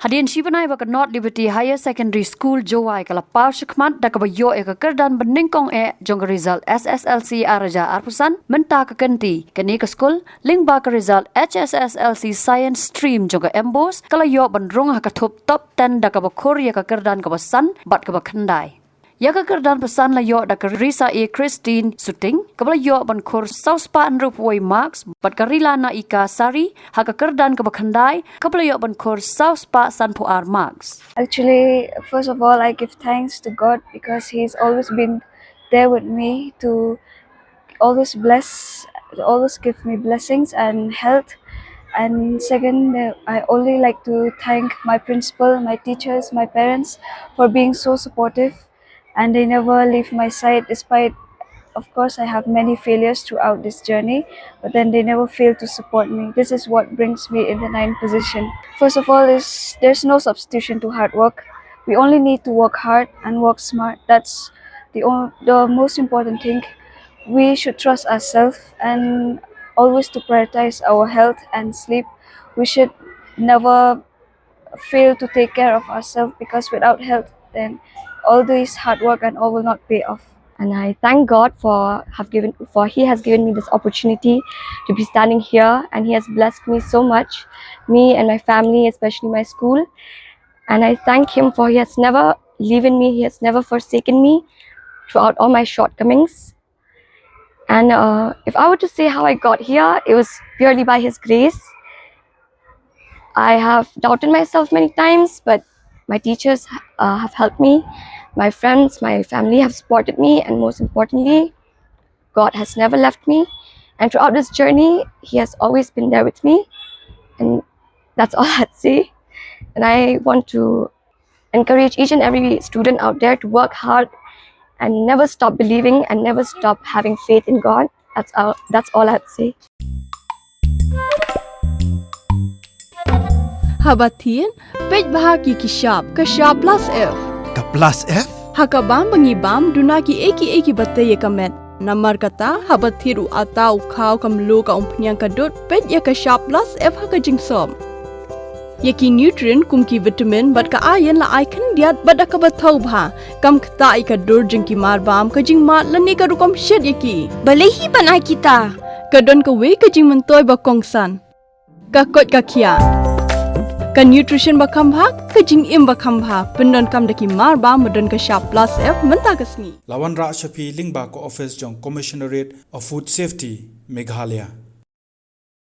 Hadin Shibanai baka North Liberty Higher Secondary School Jowai kala pau shikmat da kaba yo eka Kyrdan beningkong jong result SSLC araja arpusan menta ka kenti kani ka school ling ba ka result HSSLC Science Stream jong ka embos kala yo bandrong ha ka top 10 da kaba Khur ya ka Kyrdan kaba san bat kaba Khyndai. Yaga Kyrdan pesan la yo da Risa Christine Suting kabla yo ban Khur sauspa anrup way marks bat karila na ika sari ha ka Kyrdan ka Khyndai kabla yo ban Khur sauspa sanpu ar marks. Actually, first of all, I give thanks to God because He's always been there with me to always give me blessings and health. And second, I only like to thank my principal, my teachers, my parents for being so supportive. And they never leave my side despite, of course, I have many failures throughout this journey, but then they never fail to support me. This is what brings me in the 9th position. First of all, there's no substitution to hard work. We only need to work hard and work smart. That's the most important thing. We should trust ourselves and always to prioritize our health and sleep. We should never fail to take care of ourselves because without health, then all this hard work and all will not pay off. And I thank God for He has given me this opportunity to be standing here, and He has blessed me so much, me and my family, especially my school. And I thank Him for He has never leaving me, He has never forsaken me throughout all my shortcomings. And if I were to say how I got here, it was purely by His grace. I have doubted myself many times, but my teachers have helped me. My friends, my family have supported me, and most importantly, God has never left me. And throughout this journey, He has always been there with me. And that's all I'd say. And I want to encourage each and every student out there to work hard and never stop believing and never stop having faith in God. That's all I'd say. Habatin, page bahagi kishab, kashab plus F. Ka plus F? Hakabam bangibam dunaki eki batay kamet. Namar kata habathiru atau kau kamlu ka umpnyang kadut page ya kashab plus F hakajing som. Yaki nutrient kumki vitamin bat ka ayan la icon diat bada ka bathau bha kam kta ika dur jingki marbam kajing mat lani ka rukom shed yaki. Balehi banai kita. Kadon ka we kajing mentoy ba kongsan. Ka kot ka kia. Ka nutrition bakam bha kajing im bakam bha pendon kam daki mar ba modon ka sharp plus F menta kasni Lawan Ra Shafi Lingba ko office jong Commissionerate of Food Safety Meghalaya.